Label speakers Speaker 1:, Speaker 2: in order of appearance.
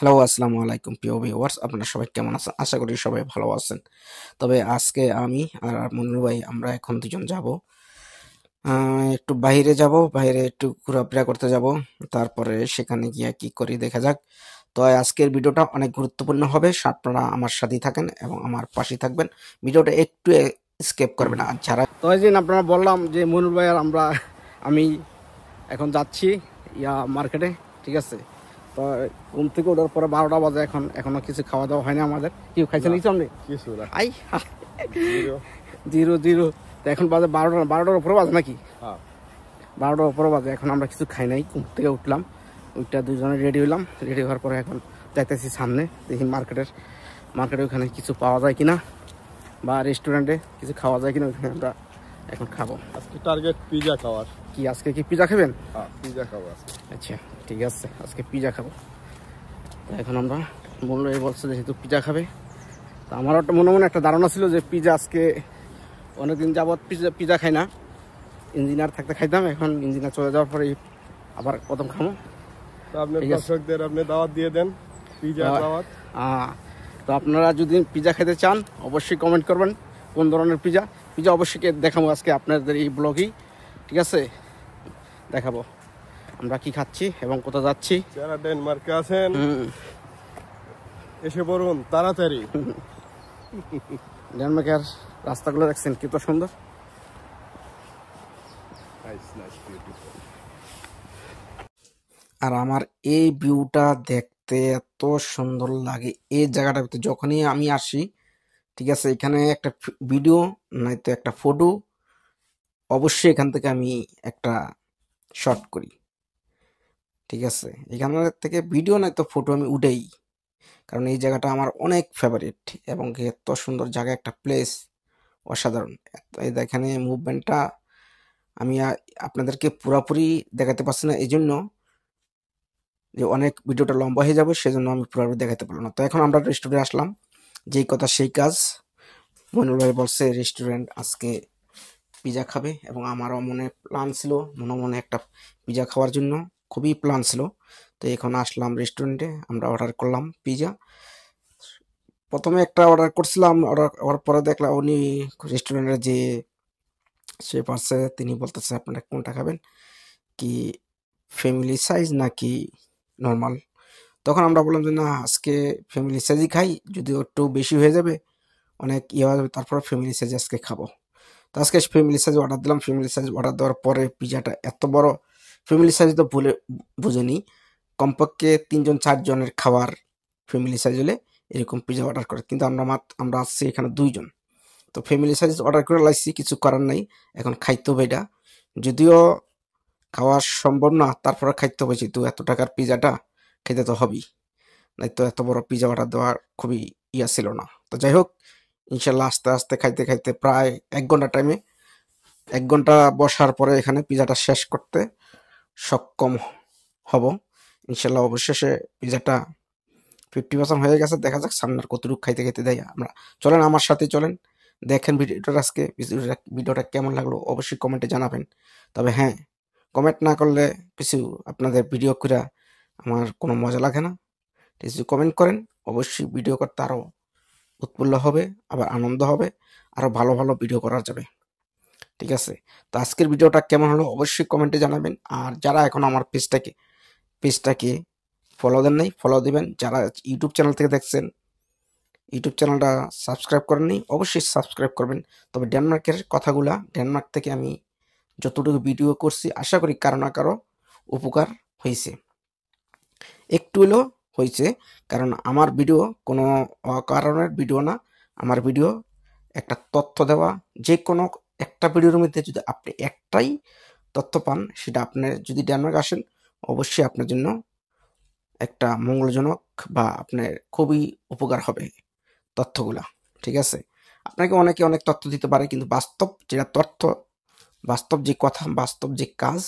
Speaker 1: Hello, আসসালামু আলাইকুম প্রিয় ভিউয়ার্স। আপনারা সবাই কেমন আছেন? আশা করি সবাই ভালো আছেন। তবে আজকে আমি আর মনির ভাই আমরা এখন দুজন যাব একটু বাইরে যাব, বাইরে একটু ঘোরাফেরা করতে যাব। তারপরে সেখানে গিয়ে কি করি দেখা যাক। তো আজকের ভিডিওটা অনেক গুরুত্বপূর্ণ হবে। আপনারা আমার সাথেই থাকেন এবং আমার পাশেই থাকবেন। ভিডিওটা একটু স্কিপ করবেন। আর যারা তো এই দিন আপনারা বললাম যে মনির ভাই আর আমি এখন যাচ্ছি মার্কেটে, ঠিক আছে। তো ঘুম থেকে ওঠার পরে 12টা বাজে, এখনো কিছু খাওয়া দাওয়া হয়নি আমাদের। কি খাইছেন কিছু আপনি?
Speaker 2: কিছু না।
Speaker 1: I zero zero. তো এখন বাজে 12টার উপরে বাজে নাকি? 12টার উপরে বাজে। এখন আমরা কিছু খাই নাই, ঘুম থেকে উঠলাম, ওইটা দুজনে রেডি হইলাম। রেডি হওয়ার পরে এখন যাইতেছি সামনে, দেখি মার্কেটে ওখানে কিছু পাওয়া যায় কিনা, বা রেস্টুরেন্টে কিছু খাওয়া যায় কিনা, ওইখানে আমরা এখন খাবো।
Speaker 2: আজকে টার্গেট পিজা খাওয়ার।
Speaker 1: কি আজকে কি পিজা খাবেন?
Speaker 2: পিজা খাবো।
Speaker 1: আচ্ছা ঠিক আছে, আজকে পিজা খাবো। তো এখন আমরা বলছে যেহেতু পিজা খাবে, তো আমার একটা মনে একটা ধারণা ছিল যে পিজা আজকে অনেকদিন যাবৎ পিজা খাই না। ইঞ্জিনিয়ার থাকতে খাইতাম, এখন ইঞ্জিনিয়ার চলে যাওয়ার পরে আবার প্রথম খাবো।
Speaker 2: তো আপনি দর্শকদের আপনি দাওয়াত দিয়ে দেন, পিজা দাওয়াত।
Speaker 1: তো আপনারা যদি পিজা খেতে চান অবশ্যই কমেন্ট করবেন কোন ধরনের পিজা অবশ্যই দেখাবো আজকে আপনাদের এই ব্লগেই, ঠিক আছে। দেখাবো আমরা কি খাচ্ছি এবং কোথায় যাচ্ছি।
Speaker 2: যারা ডেনমার্কে আছেন এসে পড়ুন তাড়াতাড়ি।
Speaker 1: ডেনমার্কের রাস্তাগুলো দেখছেন কত সুন্দর। আর আমার এই ভিউটা দেখতে এত সুন্দর লাগে এই জায়গাটার ভিতরে যখনই আমি আসি, ঠিক আছে। এখানে একটা ভিডিও নয়তো একটা ফটো অবশ্যই এখান থেকে আমি একটা শট করি, ঠিক আছে। এখান থেকে ভিডিও নয়তো ফটো আমি উঠেই, কারণ এই জায়গাটা আমার অনেক ফেভারিট এবং এত সুন্দর জায়গা, একটা প্লেস অসাধারণ। এখানে মুভমেন্টটা আমি আপনাদেরকে পুরোপুরি দেখাতে পারছি না, এই জন্য যে অনেক ভিডিওটা লম্বা হয়ে যাবে, সেজন্য আমি পুরোপুরি দেখাতে পারলাম না। তো এখন আমরা রেস্টুরেন্টে আসলাম, যেই কথা সেই কাজ। মনুল ভাই বলছে রেস্টুরেন্ট আজকে পিজা খাবে এবং আমারও মনে প্ল্যান ছিল, মনে একটা পিজা খাওয়ার জন্য খুবই প্ল্যান ছিল। তো এখন আসলাম রেস্টুরেন্টে, আমরা অর্ডার করলাম পিজা। প্রথমে একটা অর্ডার করছিলাম, অর্ডার পরে দেখলাম উনি রেস্টুরেন্টের যে শেফ আছে তিনি বলতেছে আপনারা কোনটা খাবেন, কি ফ্যামিলি সাইজ নাকি নর্মাল। তখন আমরা বললাম যে না, আজকে ফ্যামিলি সাইজই খাই, যদিও একটু বেশি হয়ে যাবে, অনেক ইয়ে হয়ে যাবে, তারপর ফ্যামিলি সাইজ আজকে খাবো। তো আজকে ফ্যামিলি সাইজ অর্ডার দিলাম। ফ্যামিলি সাইজ অর্ডার দেওয়ার পরে পিজাটা এত বড়, ফ্যামিলি সাইজ তো বুঝেনি, কমপক্ষে 3-4 জনের খাবার ফ্যামিলি সাইজ হলে এরকম পিজা অর্ডার করে, কিন্তু আমরা আসছি এখানে 2 জন। তো ফ্যামিলি সাইজ অর্ডার করে লাইছি, কিছু করার নাই, এখন খাইতে হবে এটা। যদিও খাওয়া সম্ভব না, তারপরে খাইতে হবে, যেহেতু এত টাকার পিজাটা খেতে তো হবেই, নাই তো এত বড় পিজা অর্ডার দেওয়ার খুবই ছিল না। তো যাই হোক, ইনশাল্লাহ আস্তে আস্তে খাইতে খাইতে প্রায় 1 ঘন্টা বসার পরে এখানে পিজাটা শেষ করতে সক্ষম হব ইনশাল্লাহ। অবশেষে পিজাটা 50% হয়ে গেছে, দেখা যাক সামনের কতটুকু খাইতে খাইতে দেয় আমরা। চলেন আমার সাথে চলেন, দেখেন ভিডিওটা। আজকে ভিডিওটা কেমন লাগলো অবশ্যই কমেন্টে জানাবেন। তবে হ্যাঁ, কমেন্ট না করলে কিছু আপনাদের ভিডিও করে আমার কোনো মজা লাগে না। কিছু কমেন্ট করেন, অবশ্যই ভিডিও করতে আরও উৎফুল্ল হবে, আবার আনন্দ হবে, আরও ভালো ভালো ভিডিও করা যাবে, ঠিক আছে। তো আজকের ভিডিওটা কেমন হলো অবশ্যই কমেন্টে জানাবেন। আর যারা এখন আমার পেজটাকে ফলো দেন নাই, ফলো দিবেন। যারা ইউটিউব চ্যানেল থেকে দেখছেন, ইউটিউব চ্যানেলটা সাবস্ক্রাইব করেননি, অবশ্যই সাবস্ক্রাইব করবেন। তবে ডেনমার্ক থেকে আমি যতটুকু ভিডিও করছি, আশা করি কারো না কারো উপকার হয়েছে, একটু হলেও হয়েছে। কারণ আমার ভিডিও কোনো অকারণের ভিডিও না, আমার ভিডিও একটা তথ্য দেওয়া। যে কোনো একটা ভিডিওর মধ্যে যদি আপনি একটাই তথ্য পান, সেটা আপনার যদি ডেনমার্ক আসেন অবশ্যই আপনার জন্য একটা মঙ্গলজনক বা আপনার খুবই উপকার হবে তথ্যগুলা, ঠিক আছে। আপনাকে অনেকে অনেক তথ্য দিতে পারে, কিন্তু বাস্তব যেটা তথ্য, বাস্তব যে কথা, বাস্তব যে কাজ,